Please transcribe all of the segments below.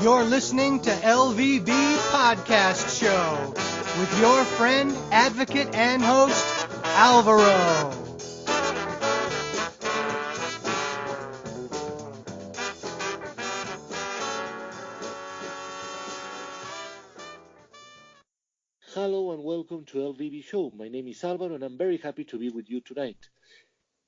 You're listening to LVB Podcast Show with your friend, advocate, and host, Alvaro. Hello and welcome to LVB Show. My name is Alvaro and I'm very happy to be with you tonight.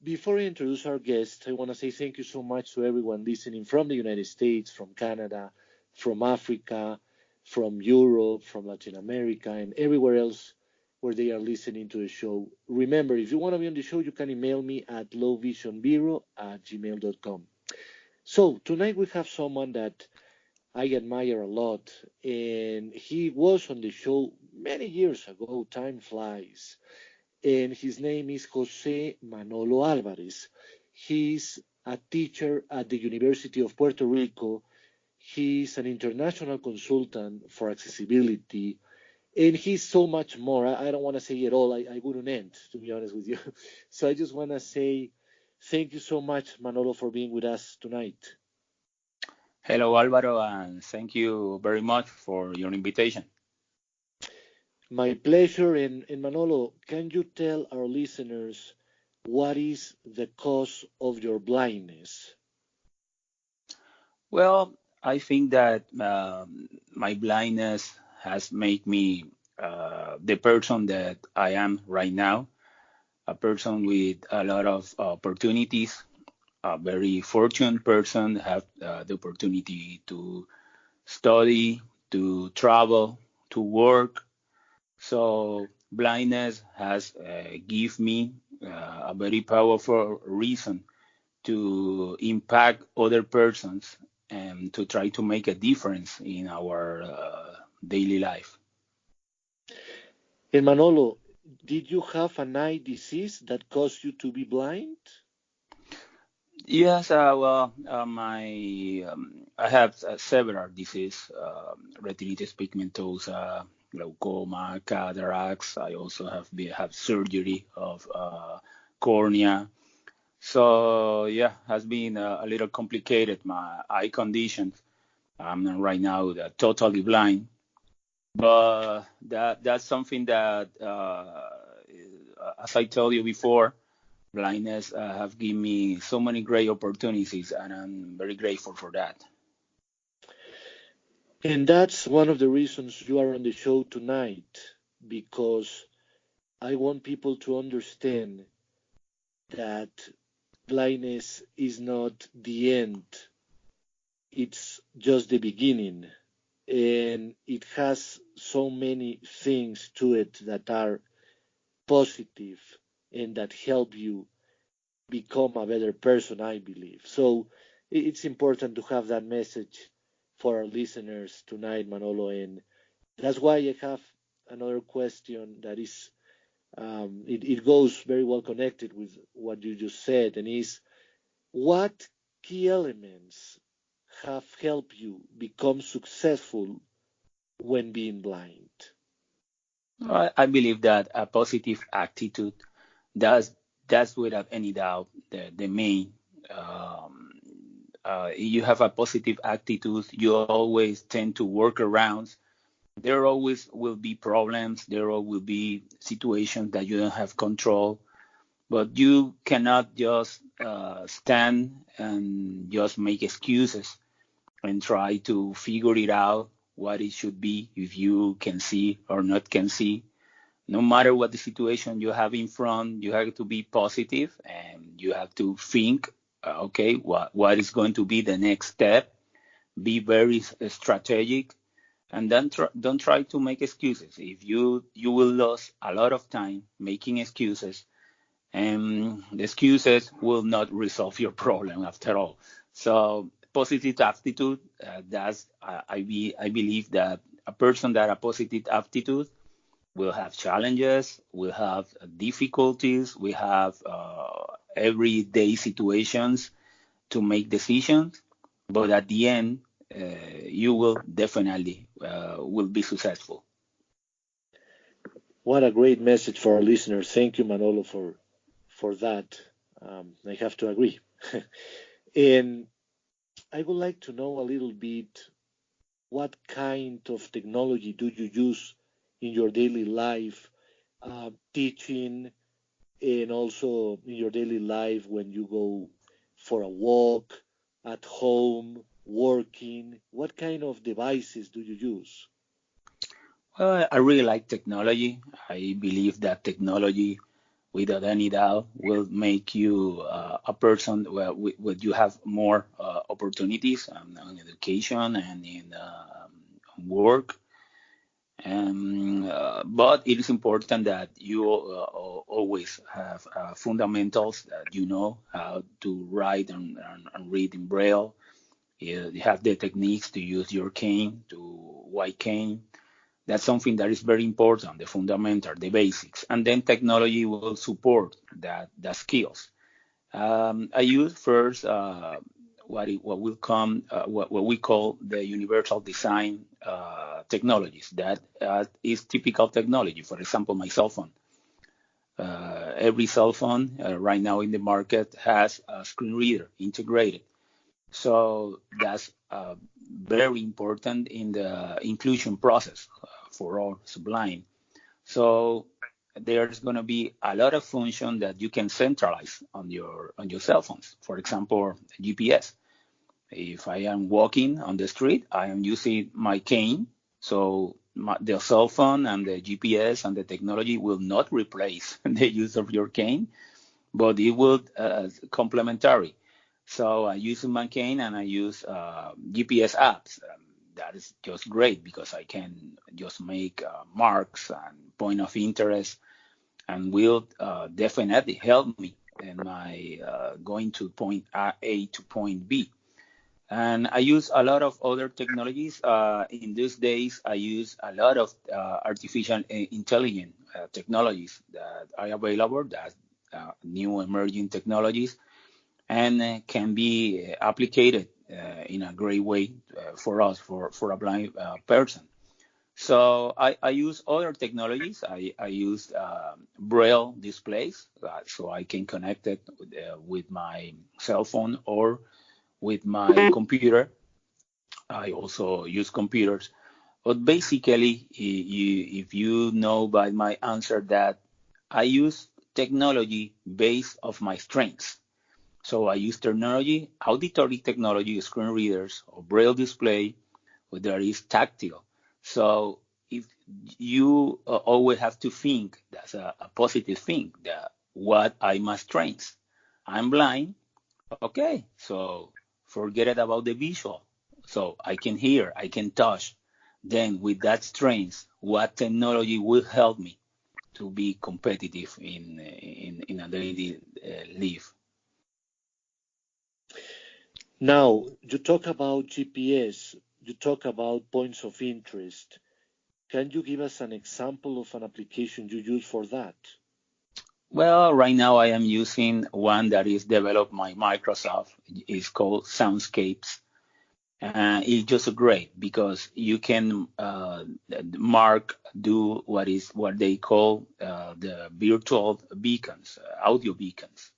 Before I introduce our guest, I want to say thank you so much to everyone listening from the United States, from Canada, from Africa, from Europe, from Latin America, and everywhere else where they are listening to the show. Remember, if you want to be on the show, you can email me at lowvisionbureau@gmail.com. So tonight we have someone that I admire a lot, and he was on the show many years ago. Time flies. And his name is Jose Manolo Alvarez. He's a teacher at the University of Puerto Rico. He's an international consultant for accessibility, and he's so much more. I don't want to say it all. I wouldn't end, to be honest with you. So I just want to say thank you so much, Manolo, for being with us tonight. Hello, Alvaro, and thank you very much for your invitation. My pleasure. And Manolo, can you tell our listeners what is the cause of your blindness? Well, I think that my blindness has made me the person that I am right now, a person with a lot of opportunities, a very fortunate person, have the opportunity to study, to travel, to work. So blindness has give me a very powerful reason to impact other persons and to try to make a difference in our daily life. And Manolo, did you have an eye disease that caused you to be blind? Yes, I have several diseases, retinitis pigmentosa, glaucoma, cataracts. I also have surgery of cornea. So yeah, has been a little complicated. My eye condition. I'm right now totally blind, but that's something that, as I told you before, blindness have given me so many great opportunities, and I'm very grateful for that. And that's one of the reasons you are on the show tonight, because I want people to understand that blindness is not the end, it's just the beginning. And it has so many things to it that are positive and that help you become a better person, I believe. So it's important to have that message for our listeners tonight, Manolo. And that's why I have another question that is, it goes very well connected with what you just said, and is what key elements have helped you become successful when being blind? I believe that a positive attitude does that's without any doubt the main. Um, you have a positive attitude, you always tend to work around. There always will be problems. There will be situations that you don't have control, but you cannot just stand and just make excuses and try to figure it out what it should be if you can see or not can see. No matter what the situation you have in front, you have to be positive and you have to think, okay, what is going to be the next step? Be very strategic and then don't try to make excuses. If you will lose a lot of time making excuses, and the excuses will not resolve your problem after all. So positive attitude, I believe that a person that a positive attitude will have challenges, will have difficulties, we have everyday situations to make decisions, but at the end, you will definitely will be successful. What a great message for our listeners. Thank you, Manolo, for that. I have to agree. And I would like to know a little bit what kind of technology do you use in your daily life, teaching, and also in your daily life when you go for a walk, at home, working? What kind of devices do you use? Well, I really like technology. I believe that technology, without any doubt, will make you a person where you have more opportunities in education and in work. But it is important that you always have fundamentals that you know how to write and read in Braille. You have the techniques to use your cane, to white cane. That's something that is very important, the fundamental, the basics. And then technology will support that skills. I use first what we call the universal design technologies. That is typical technology. For example, my cell phone. Every cell phone right now in the market has a screen reader integrated. So that's very important in the inclusion process for all blind. So there's going to be a lot of function that you can centralize on your cell phones. For example, GPS. If I am walking on the street, I am using my cane. So the cell phone and the GPS and the technology will not replace the use of your cane, but it will complementary. So I use my cane and I use GPS apps. That is just great because I can just make marks and point of interest and will definitely help me in my going to point A to point B. And I use a lot of other technologies. In these days, I use a lot of artificial intelligence technologies that are available, that new emerging technologies, and can be applied in a great way for us, for a blind person. So I use other technologies. I use Braille displays, so I can connect it with my cell phone or with my computer. I also use computers. But basically, if you know by my answer that I use technology based of my strengths. So I use technology, auditory technology, screen readers, or Braille display, or there is tactile. So if you always have to think, that's a positive thing, that what are my strengths? I'm blind, okay, so forget it about the visual. So I can hear, I can touch. Then with that strength, what technology will help me to be competitive in a daily life? Now, you talk about GPS, you talk about points of interest. Can you give us an example of an application you use for that? Well, right now I am using one that is developed by Microsoft. It's called Soundscapes. It's just great because you can do what they call the virtual beacons, audio beacons.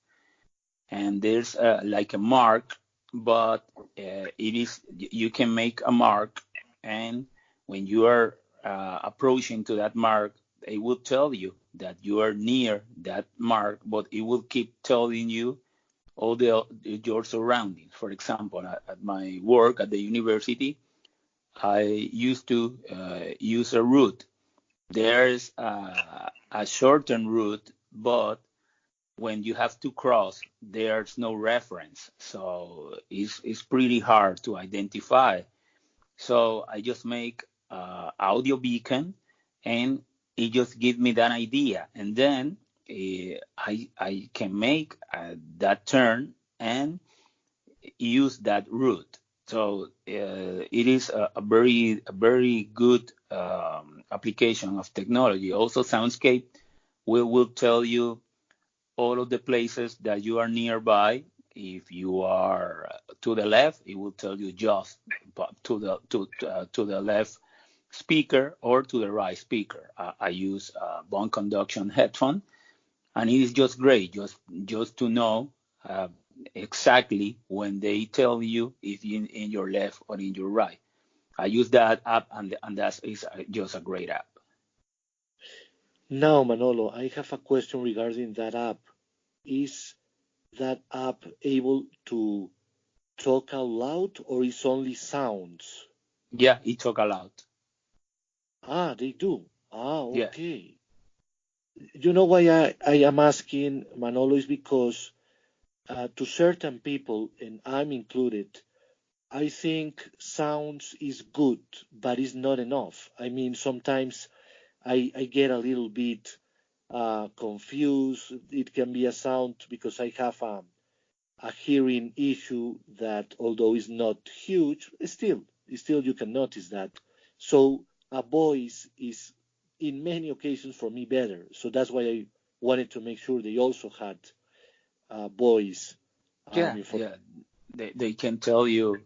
And there's like a mark, but it is you can make a mark, and when you are approaching to that mark, it will tell you that you are near that mark, but it will keep telling you all your surroundings. For example, at my work at the university, I used to use a route. There's a shortened route, but when you have to cross, there's no reference. So it's pretty hard to identify. So I just make audio beacon and it just gives me that idea. And then I can make that turn and use that route. So it is a very good application of technology. Also, Soundscape will tell you all of the places that you are nearby. If you are to the left, it will tell you just to the left speaker or to the right speaker. I use bone conduction headphone, and it is just great, just to know exactly when they tell you if you in your left or in your right. I use that app, and that is just a great app. Now, Manolo, I have a question regarding that app. Is that app able to talk out loud or is only sounds? Yeah, it talk a lot. Ah, they do. Ah, Yeah, okay. You know why I am asking, Manolo, is because to certain people, and I'm included, I think sounds is good, but it's not enough. I mean, sometimes I get a little bit confused. It can be a sound because I have a hearing issue that, although is not huge, still you can notice that. So a voice is, in many occasions, for me better. So that's why I wanted to make sure they also had a voice yeah, for. yeah. They can tell you,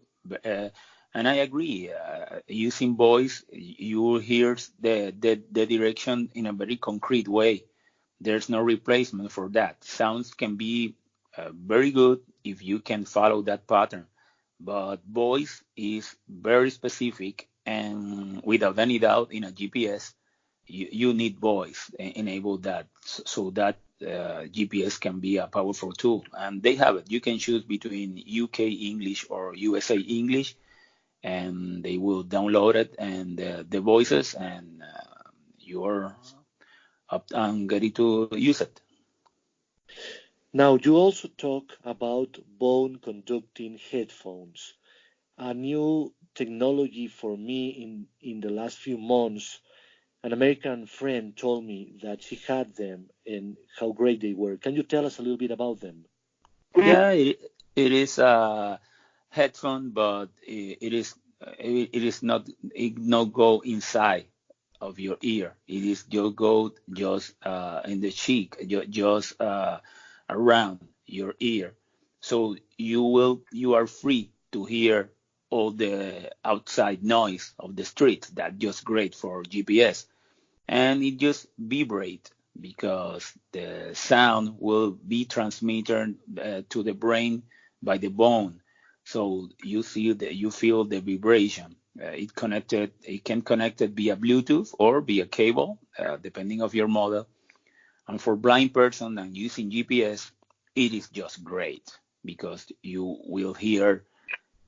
uh, and I agree. Using voice, you will hear the direction in a very concrete way. There's no replacement for that. Sounds can be very good if you can follow that pattern, but voice is very specific, and without any doubt, in a GPS, you need voice enable that so that GPS can be a powerful tool. And they have it. You can choose between UK English or USA English, and they will download it and the voices, and you're up and ready to use it. Now, you also talk about bone conducting headphones, a new technology for me in the last few months. An American friend told me that she had them and how great they were. Can you tell us a little bit about them? Yeah, it is a headphone, but it is not, it not go inside of your ear. It is just go just in the cheek, just around your ear. So you are free to hear all the outside noise of the street. That just great for GPS, and it just vibrate because the sound will be transmitted to the brain by the bone. So you feel the vibration. It can connect it via Bluetooth or via cable, depending of your model. And for blind person and using GPS, it is just great because you will hear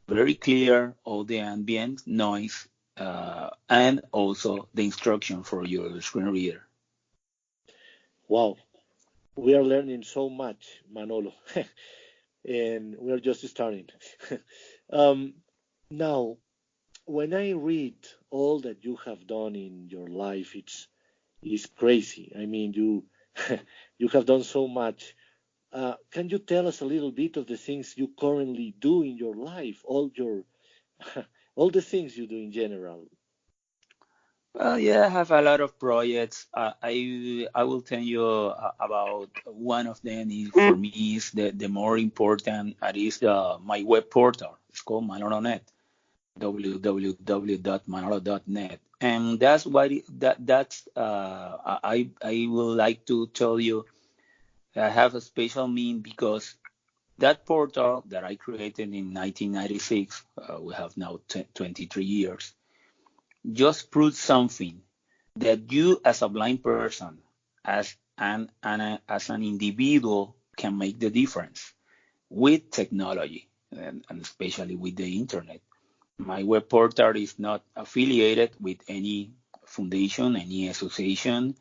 very clear all the ambient noise, and also the instruction for your screen reader. Wow, we are learning so much, Manolo, and we are just starting. um, Now, when I read all that you have done in your life, it's crazy. I mean, you you have done so much. Can you tell us a little bit of the things you currently do in your life, all your all the things you do in general? Well, yeah, I have a lot of projects. I will tell you about one of them. Is for me is the more important. It is my web portal. It's called Manolo.net, www.manolo.net, and that's why that's I would like to tell you I have a special mean because that portal that I created in 1996, we have now 23 years, just proves something that you as a blind person, as an individual, can make the difference with technology, and especially with the internet. My web portal is not affiliated with any foundation, any association,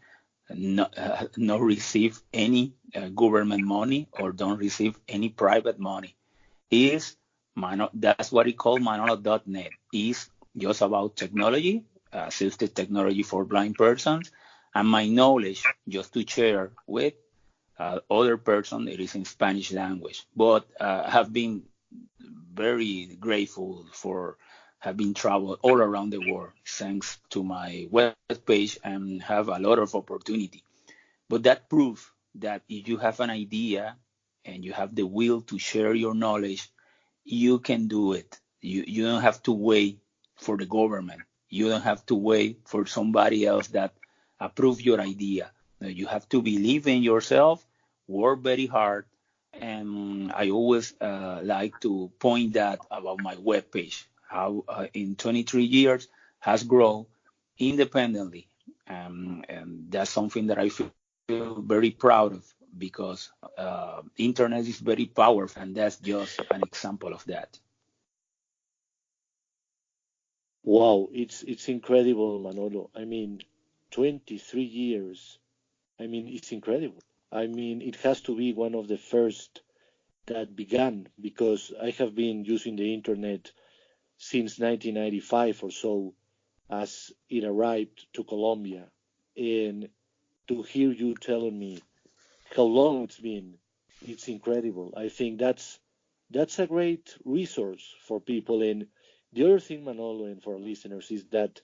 not receive any government money or don't receive any private money. Is that's what it called Manolo.net. Is just about technology, assisted technology for blind persons, and my knowledge just to share with other person. It is in Spanish language, but have been very grateful for having traveled all around the world thanks to my web page and have a lot of opportunity. But that proves that if you have an idea and you have the will to share your knowledge, you can do it. You don't have to wait for the government. You don't have to wait for somebody else that approve your idea. No, you have to believe in yourself, work very hard, and I always like to point that about my webpage. how in 23 years has grown independently. And that's something that I feel very proud of because internet is very powerful, and that's just an example of that. Wow, it's incredible, Manolo. I mean, 23 years. I mean, it's incredible. I mean, it has to be one of the first that began because I have been using the internet since 1995 or so as it arrived to Colombia. And to hear you telling me how long it's been, it's incredible. I think that's a great resource for people. And the other thing, Manolo, and for our listeners, is that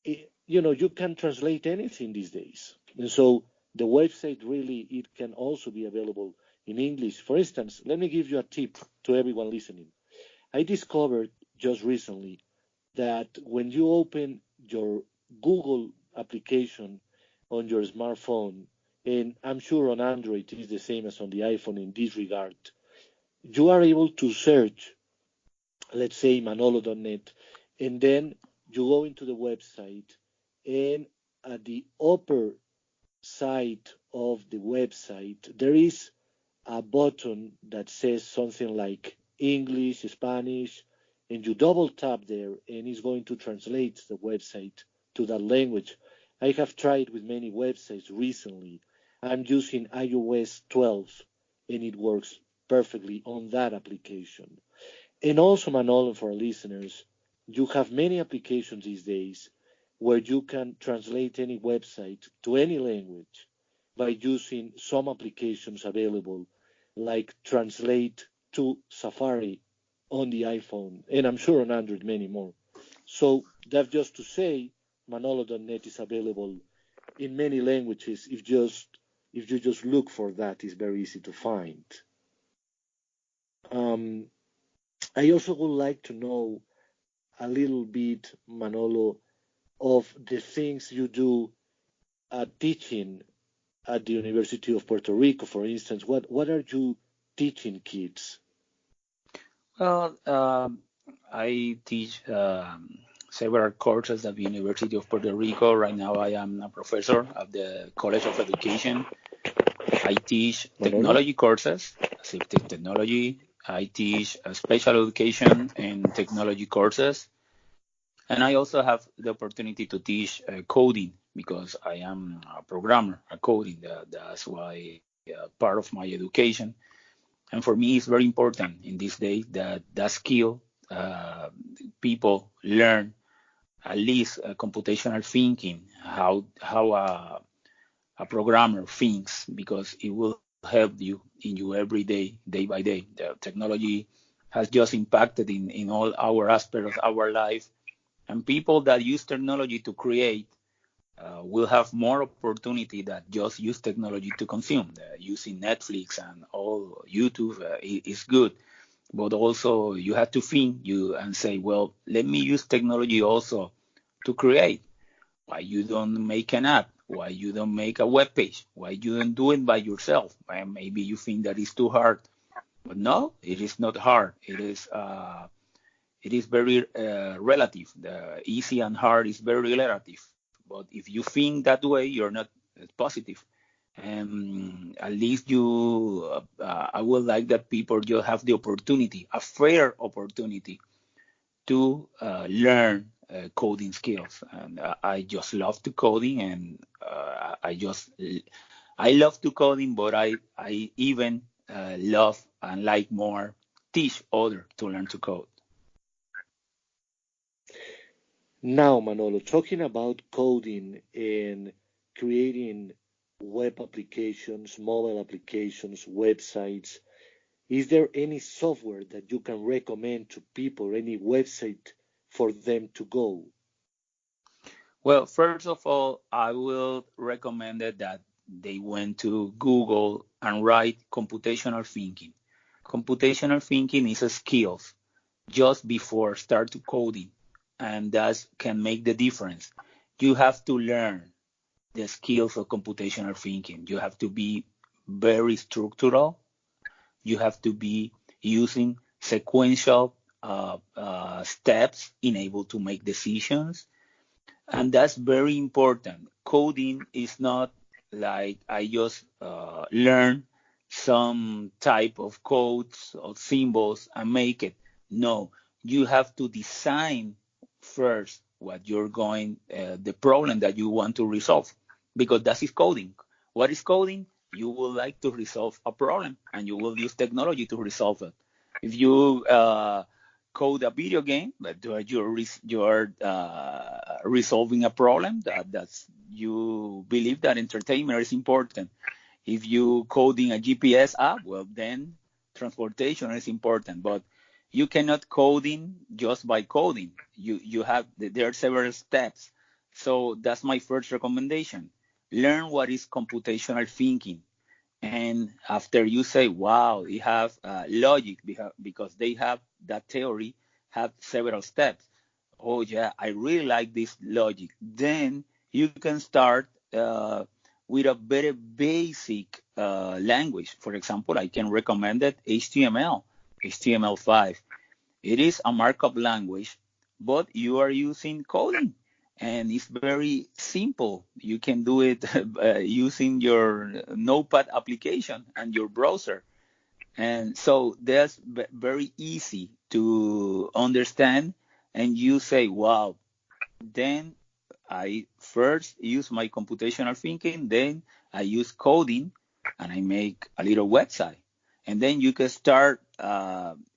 you can translate anything these days, and so the website really it can also be available in English. For instance, let me give you a tip to everyone listening. I discovered just recently that when you open your Google application on your smartphone, and I'm sure on Android it is the same as on the iPhone in this regard, you are able to search, let's say manolo.net, and then you go into the website, and at the upper side of the website, there is a button that says something like English, Spanish, and you double tap there, and it's going to translate the website to that language. I have tried with many websites recently. I'm using iOS 12, and it works perfectly on that application. And also, Manolo, for our listeners, you have many applications these days where you can translate any website to any language by using some applications available, like Translate to Safari on the iPhone, and I'm sure on Android many more. So that's just to say, Manolo.net is available in many languages. If you just look for that, it's very easy to find. Um, I also would like to know a little bit, Manolo, of the things you do teaching at the University of Puerto Rico, for instance. What are you teaching kids? Well, I teach several courses at the University of Puerto Rico. Right now, I am a professor at the College of Education. I teach Manolo? technology courses, assistive technology. I teach special education and technology courses. And I also have the opportunity to teach coding because I am a programmer, a coding. That's why part of my education. And for me, it's very important in this day that that skill people learn at least computational thinking, how a programmer thinks, because it will help you in your everyday, day by day. The technology has just impacted in all our aspects of our life, and people that use technology to create will have more opportunity that just use technology to consume. Using Netflix and all YouTube is good, but also you have to think you and say, well, let me use technology also to create. Why you don't make an app? Why you don't make a web page? Why you don't do it by yourself? Maybe you think that is too hard, but no, it is not hard. It is very relative. The easy and hard is very relative. But if you think that way, you're not positive. And at least I would like that people just have the opportunity, a fair opportunity to learn coding skills. And I just love to coding, and I love to coding, but I even love and like more teach other to learn to code. Now, Manolo, talking about coding and creating web applications, mobile applications, websites, is there any software that you can recommend to people, any website for them to go? Well, first of all, I will recommend it that they went to Google and write computational thinking. Computational thinking is a skill just before start to coding, and that can make the difference. You have to learn the skills of computational thinking. You have to be very structural. You have to be using sequential steps enabled to make decisions, and that's very important. Coding is not like I just learn some type of codes or symbols and make it. No, you have to design first what you're going, the problem that you want to resolve, because that is coding. What is coding? You would like to resolve a problem, and you will use technology to resolve it. If you code a video game, but you're resolving a problem that's you believe that entertainment is important. If you coding a GPS app, well then transportation is important. But you cannot coding just by coding. You have there are several steps. So that's my first recommendation. Learn what is computational thinking. And after you say, wow, you have logic because they have that theory have several steps. Oh yeah, I really like this logic. Then you can start with a very basic language. For example, I can recommend it HTML, HTML5. It is a markup language, but you are using coding, and it's very simple. You can do it using your Notepad application and your browser. And so that's very easy to understand. And you say, wow, then I first use my computational thinking, then I use coding, and I make a little website. And then you can start,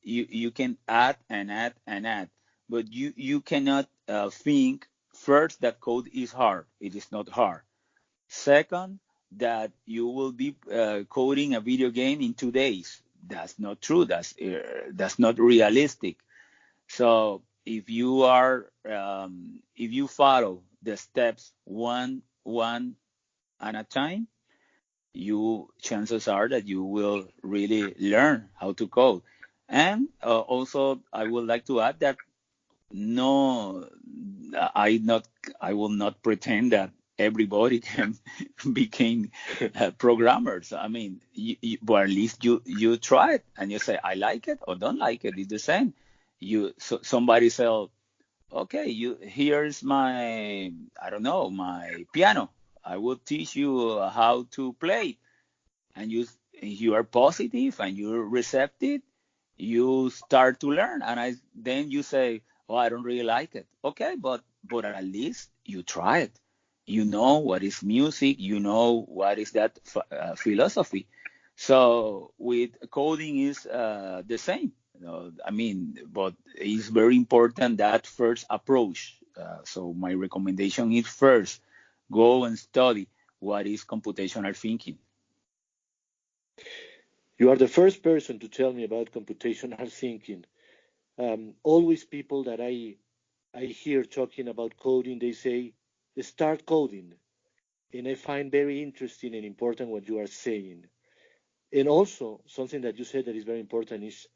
you can add and add and add, but you cannot think first that code is hard. It is not hard. Second, that you will be coding a video game in 2 days. That's not true. That's not realistic. So if you follow the steps one at a time, you chances are that you will really learn how to code. And also, I would like to add that no, I not I will not pretend that everybody can become programmers. I mean, but at least you try it and you say I like it or don't like it. It's the same. Somebody say, okay, you here's my I don't know my piano. I will teach you how to play, and you are positive and you're receptive, you start to learn, and then you say, oh, I don't really like it. Okay, but at least you try it. You know what is music. You know what is that philosophy. So with coding is the same. I mean, but it's very important that first approach. So my recommendation is first go and study what is computational thinking. You are the first person to tell me about computational thinking. Always people that I hear talking about coding, they say, start coding. And I find very interesting and important what you are saying. And also, something that you said that is very important is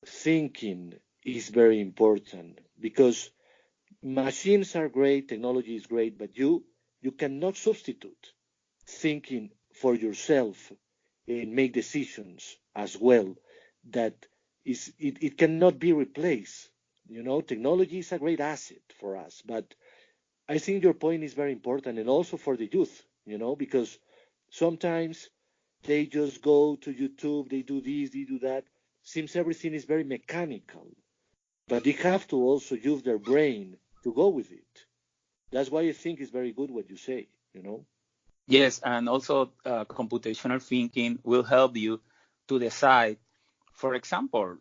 thinking is very important because machines are great, technology is great, but you cannot substitute thinking for yourself and make decisions as well. That it cannot be replaced. You know, technology is a great asset for us, but I think your point is very important and also for the youth, you know, because sometimes they just go to YouTube, they do this, they do that. Seems everything is very mechanical, but they have to also use their brain to go with it. That's why I think it's very good what you say, you know? Yes, and also computational thinking will help you to decide. For example,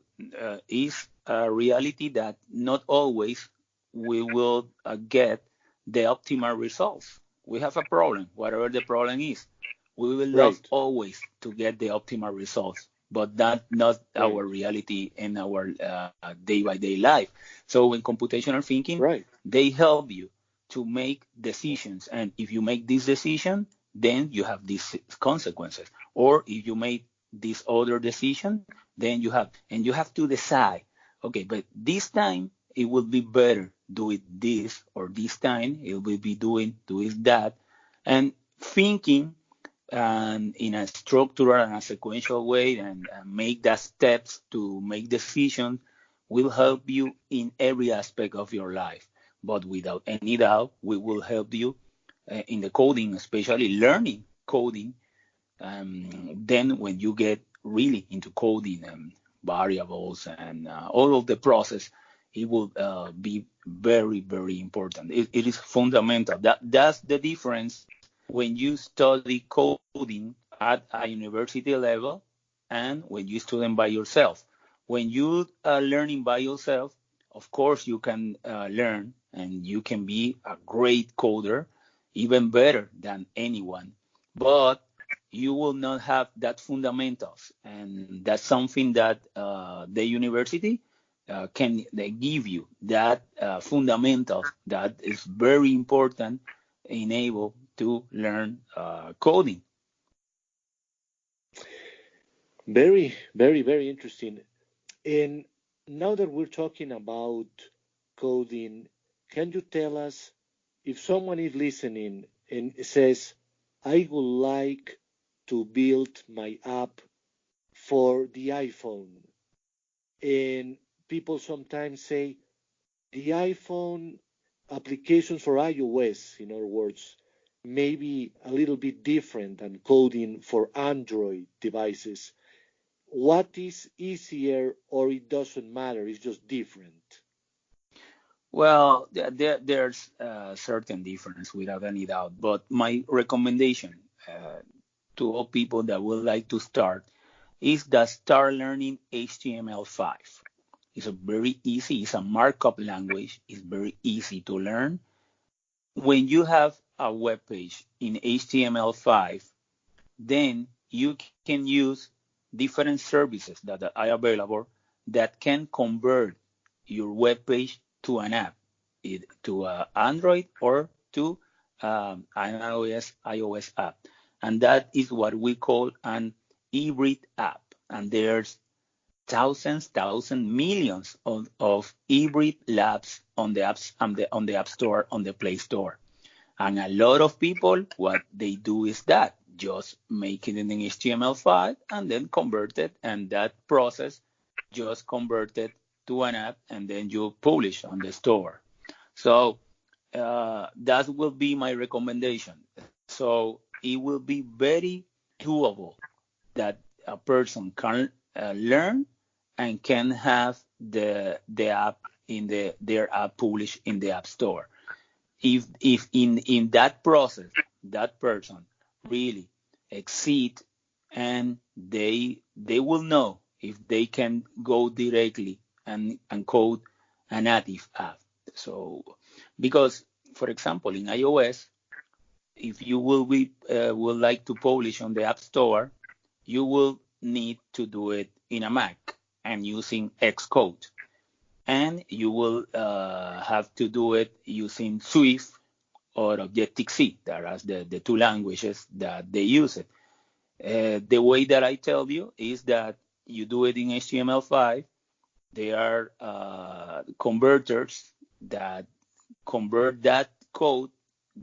is a reality that not always we will get the optimal results. We have a problem, whatever the problem is. We will love Right, always to get the optimal results, but that not right, our reality in our day by day life. So in computational thinking, right, they help you to make decisions, and if you make this decision, then you have these consequences. Or if you make this other decision, then you have to decide, okay, but this time it will be better do it this, or this time it will be doing that, and thinking in a structural and a sequential way, and make the steps to make decisions will help you in every aspect of your life. But without any doubt, we will help you in the coding, especially learning coding. Then when you get really into coding and variables and all of the process, it will be very, very important. It is fundamental. That's the difference when you study coding at a university level and when you student by yourself. When you are learning by yourself, of course you can learn and you can be a great coder, even better than anyone. But you will not have that fundamentals, and that's something that the university can they give you that fundamentals that is very important in able to learn coding. Very, very, very interesting. And now that we're talking about coding, can you tell us if someone is listening and says, I would like to build my app for the iPhone, and people sometimes say the iPhone applications for iOS, in other words, may be a little bit different than coding for Android devices. What is easier, or it doesn't matter, it's just different? Well, there's a certain difference without any doubt, but my recommendation to all people that would like to start is that start learning HTML5. It's a very easy, it's a markup language, it's very easy to learn. When you have a web page in HTML5, then you can use different services that are available that can convert your web page to an app, to Android or to an iOS app. And that is what we call an hybrid app. And there's thousands, millions of hybrid labs on the apps on the App Store, on the Play Store. And a lot of people, what they do is that just make it in HTML5 and then convert it, and that process just convert it to an app, and then you publish on the store. So that will be my recommendation. So it will be very doable that a person can learn and can have the app in their app published in the app store. If in that process that person really exceed, and they will know if they can go directly and code a native app. So because for example in iOS, if you would like to publish on the app store, you will need to do it in a Mac and using Xcode, and you will have to do it using Swift or Objective-C. That are the two languages that they use it. The way that I tell you is that you do it in HTML5. They are converters that convert that code,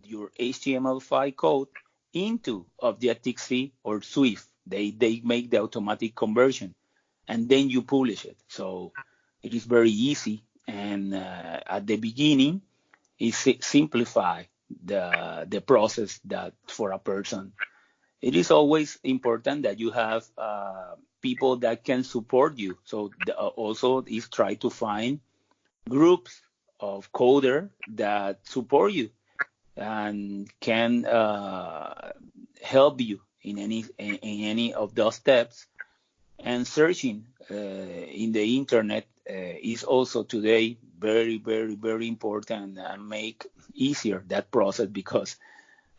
your HTML5 code, into Objective-C or Swift. They make the automatic conversion, and then you publish it. So it is very easy, and at the beginning, it simplify the process that for a person. It is always important that you have people that can support you. So also is try to find groups of coder that support you and can help you in any of those steps. And searching in the internet is also today very, very, very important and make easier that process, because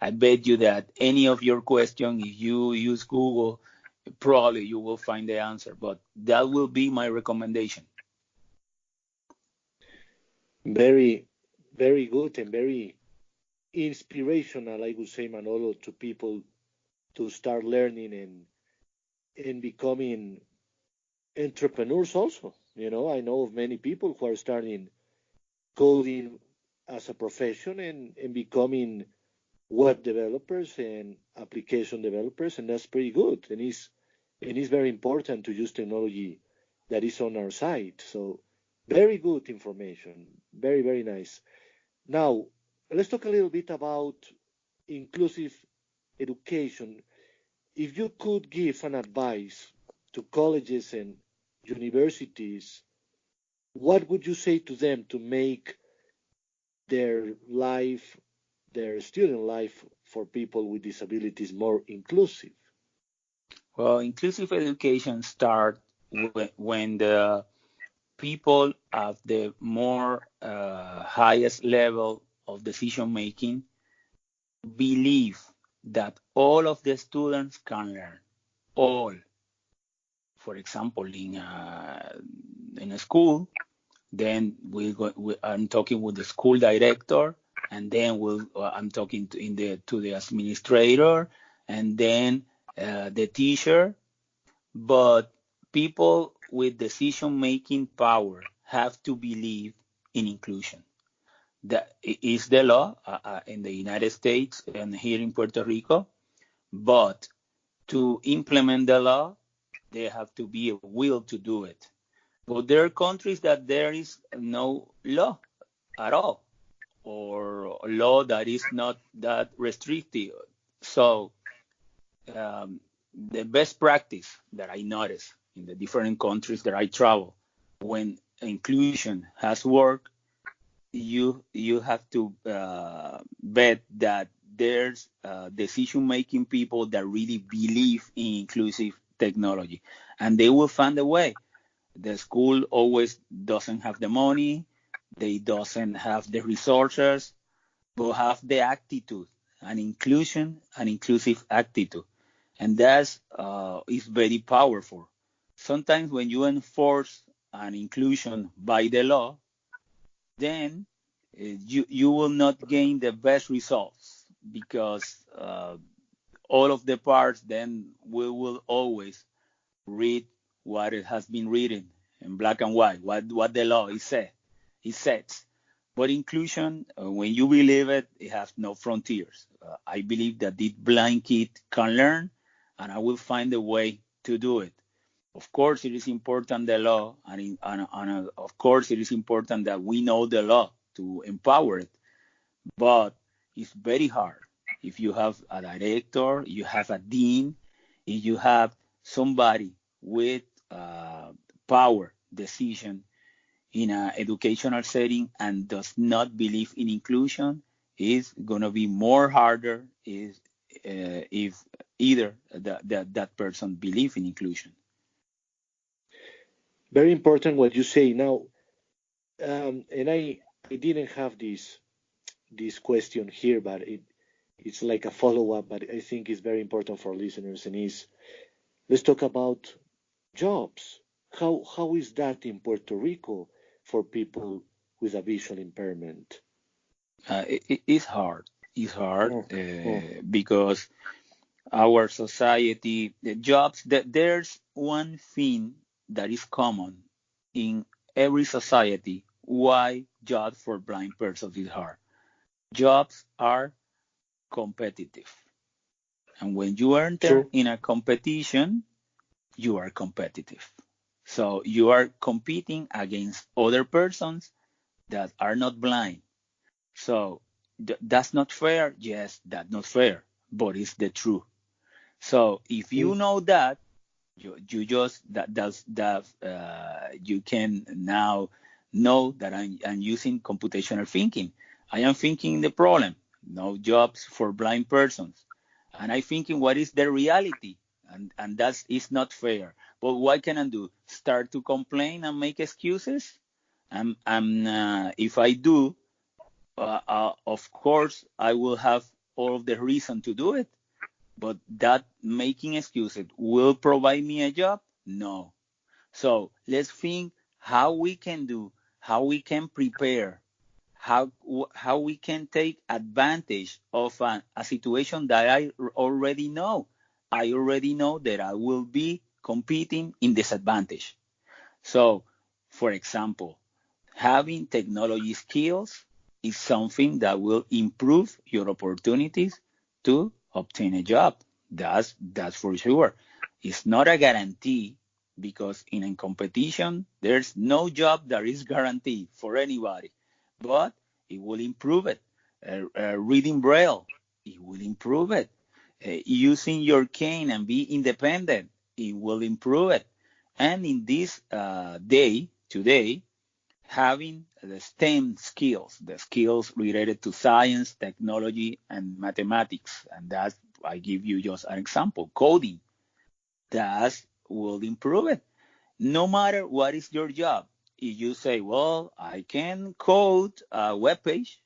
I bet you that any of your question, if you use Google, probably you will find the answer. But that will be my recommendation. Very, very good and very inspirational, I would say, Manolo, to people to start learning and becoming entrepreneurs also. I know of many people who are starting coding as a profession and becoming web developers and application developers, and that's pretty good. And it's very important to use technology that is on our side. So Very good information. Very, very nice. Now, let's talk a little bit about inclusive education. If you could give an advice to colleges and universities, what would you say to them to make their life, their student life for people with disabilities more inclusive? Well, inclusive education starts when the people at the more highest level of decision making believe that all of the students can learn. All, for example, in a school, then I'm talking with the school director, and then I'm talking to the administrator, and then the teacher. But people with decision making power have to believe in inclusion. That is the law in the United States and here in Puerto Rico. But to implement the law, there have to be a will to do it. But there are countries that there is no law at all, or a law that is not that restrictive. So the best practice that I notice in the different countries that I travel, when inclusion has worked, you have to bet that there's decision making people that really believe in inclusive technology, and they will find a way. The school always doesn't have the money, they doesn't have the resources, but have the attitude, an inclusion, an inclusive attitude, and that is very powerful. Sometimes when you enforce an inclusion by the law, then you will not gain the best results because all of the parts then we will always read what it has been written in black and white, what the law is said, it says. But inclusion, when you believe it, it has no frontiers. I believe that this blind kid can learn, and I will find a way to do it. Of course, it is important the law, and of course, it is important that we know the law to empower it. But it's very hard if you have a director, you have a dean, if you have somebody with power decision in an educational setting and does not believe in inclusion, is going to be more harder if either that person believe in inclusion. Very important what you say now. And I didn't have this question here, but it's like a follow up. But I think it's very important for listeners. And is let's talk about jobs. How is that in Puerto Rico for people with a visual impairment? It's hard. It's hard Oh, oh, because our society, the jobs, that there's one thing that is common in every society why jobs for blind persons is hard. Jobs are competitive. And when you enter true. in a competition, you are competitive. So you are competing against other persons that are not blind. So that's not fair. Yes, that's not fair, but it's the truth. So if you Mm. know that, you just that you can now know that I'm using computational thinking. I am thinking the problem, no jobs for blind persons, and I thinking what is the reality, and that's is not fair. But what can I do? Start to complain and make excuses? If I do, of course I will have all of the reason to do it, but that making excuses will provide me a job? No. So let's think how we can do, how we can prepare, how we can take advantage of a situation that I already know. I already know that I will be competing in disadvantage. So, for example, having technology skills is something that will improve your opportunities to obtain a job. That's for sure. It's not a guarantee, because in a competition, there's no job that is guaranteed for anybody, but it will improve it. Reading Braille, it will improve it. Using your cane and be independent, it will improve it. And in this day, today, having the STEM skills, the skills related to science, technology, and mathematics, and that's, I give you just an example, coding, that will improve it. No matter what is your job, if you say, well, I can code a web page,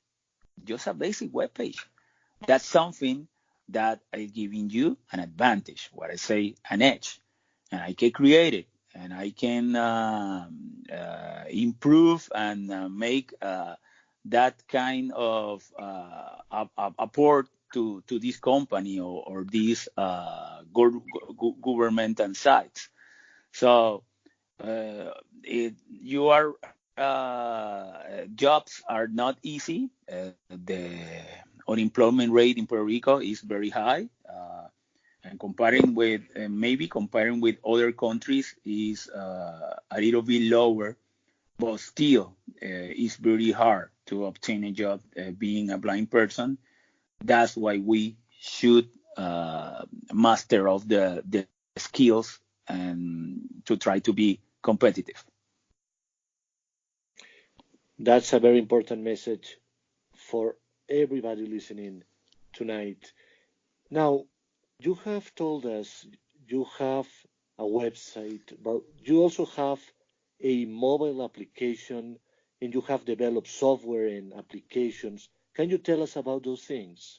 just a basic web page, that's something that is giving you an advantage, what I say, an edge. And I can create it, and I can improve and make that kind of apport to this company or these governmental sites. So you are jobs are not easy. The unemployment rate in Puerto Rico is very high, and comparing with other countries is a little bit lower, but still it's very hard to obtain a job being a blind person. That's why we should master of the skills and to try to be competitive. That's a very important message for everybody listening tonight. Now, you have told us you have a website, but you also have a mobile application and you have developed software and applications. Can you tell us about those things?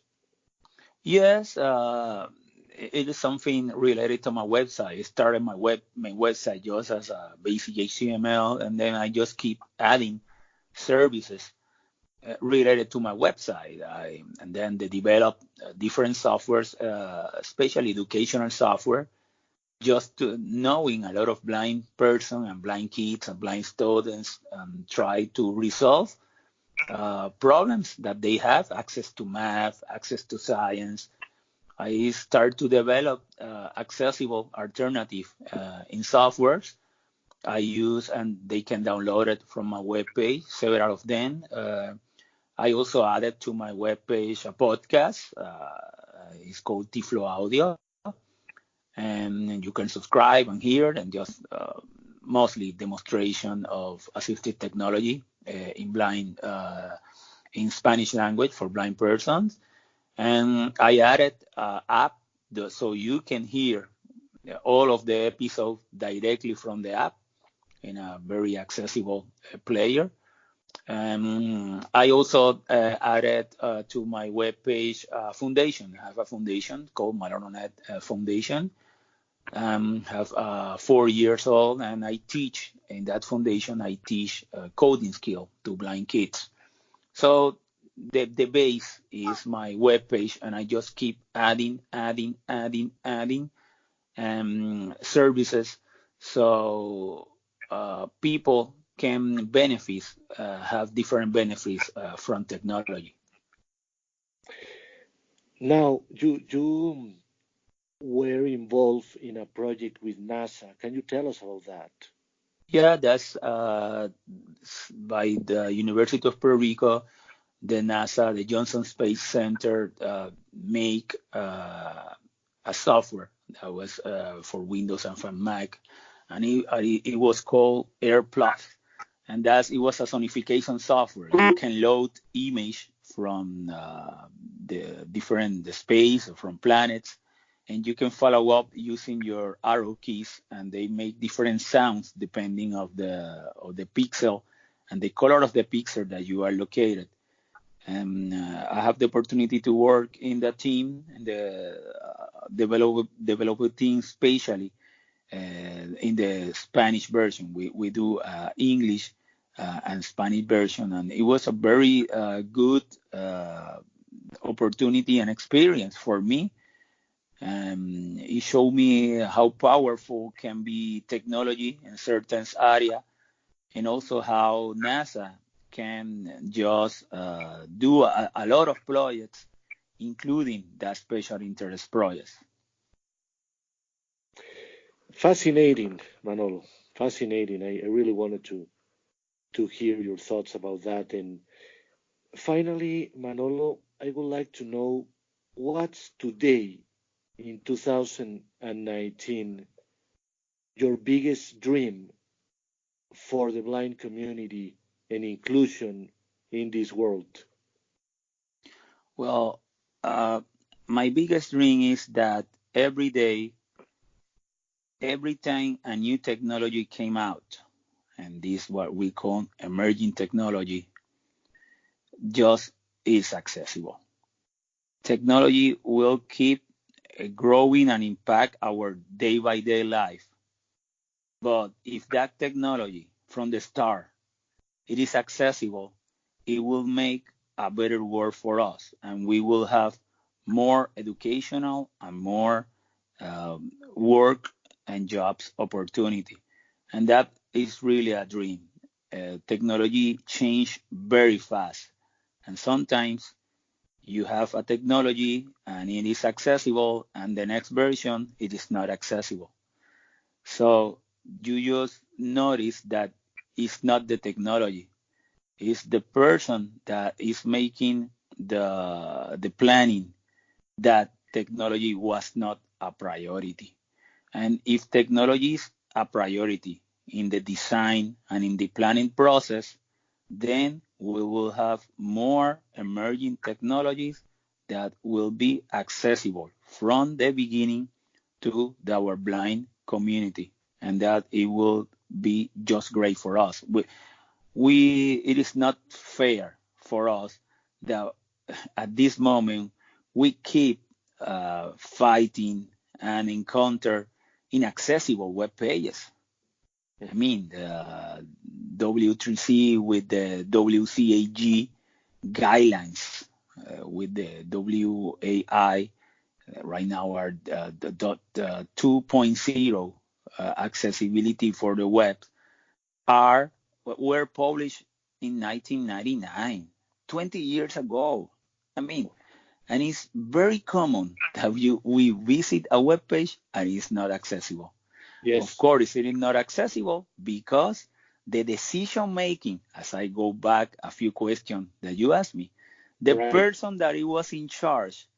Yes, it is something related to my website. I started my website just as a basic HTML, and then I just keep adding services related to my website. And then they develop different softwares, especially educational software, just to knowing a lot of blind person and blind kids and blind students try to resolve problems that they have, access to math, access to science. I start to develop accessible alternative in softwares I use, and they can download it from my webpage, several of them. I also added to my webpage a podcast. It's called Tiflo Audio, and you can subscribe and hear, and just mostly demonstration of assistive technology in Spanish language for blind persons. And I added an app so you can hear all of the episodes directly from the app in a very accessible player. I also added to my webpage foundation. I have a foundation called Malononet Foundation. Have 4 years old, and I teach in that foundation. I teach coding skill to blind kids. So the base is my webpage, and I just keep adding services so people can benefit, have different benefits from technology. Now, you were involved in a project with NASA. Can you tell us about that? Yeah, that's by the University of Puerto Rico, the NASA, the Johnson Space Center make a software that was for Windows and for Mac, and it was called Air Plus, and it was a sonification software. You can load image from the space or from planets, and you can follow up using your arrow keys, and they make different sounds depending of the pixel and the color of the pixel that you are located. And I have the opportunity to work in the team, and the develop team, especially in the Spanish version. We do English and Spanish version, and it was a very good opportunity and experience for me. It showed me how powerful can be technology in certain area, and also how NASA can just do a lot of projects, including that special interest projects. Fascinating, Manolo. Fascinating. I really wanted to hear your thoughts about that. And finally, Manolo, I would like to know what's today in 2019 your biggest dream for the blind community and inclusion in this world? Well, uh, my biggest dream is that every day, every time a new technology came out, and this is what we call emerging technology, just is accessible. Technology will keep growing and impact our day by day life. But if that technology from the start it is accessible, it will make a better world for us, and we will have more educational and more work and jobs opportunity. And that is really a dream. Technology change very fast, and sometimes you have a technology and it is accessible, and the next version it is not accessible. So you just notice that it's not the technology, it's the person that is making the planning that technology was not a priority. And if technology is a priority in the design and in the planning process, then we will have more emerging technologies that will be accessible from the beginning to our blind community, and that it will be just great for us. It is not fair for us that at this moment we keep fighting and encounter inaccessible web pages. I mean, the W3C with the WCAG guidelines, with the WAI, right now are the dot 2.0 accessibility for the web are were published in 1999, 20 years ago. I mean, and it's very common that we visit a web page and it's not accessible. Of Yes, course, it is not accessible because the decision making, as I go back a few questions that you asked me, the right. person that it was in charge,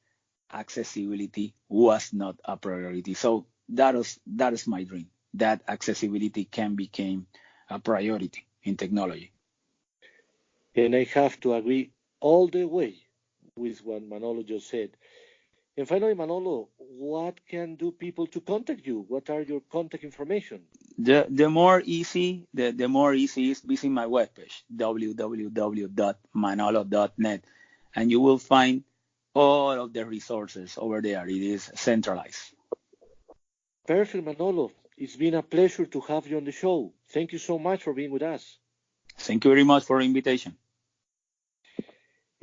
accessibility was not a priority. So that is my dream, that accessibility can become a priority in technology. And I have to agree all the way with what Manolo just said. And finally, Manolo, what can do people to contact you? What are your contact information? The more easy is visit my webpage www.manolo.net, and you will find all of the resources over there. It is centralized. Perfect, Manolo. It's been a pleasure to have you on the show. Thank you so much for being with us. Thank you very much for the invitation.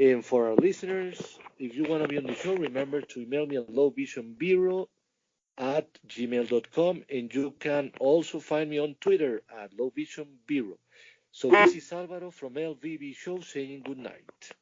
And for our listeners, if you want to be on the show, remember to email me at lowvisionbureau@gmail.com, and you can also find me on Twitter at lowvisionbureau. So this is Alvaro from LVB Show saying good night.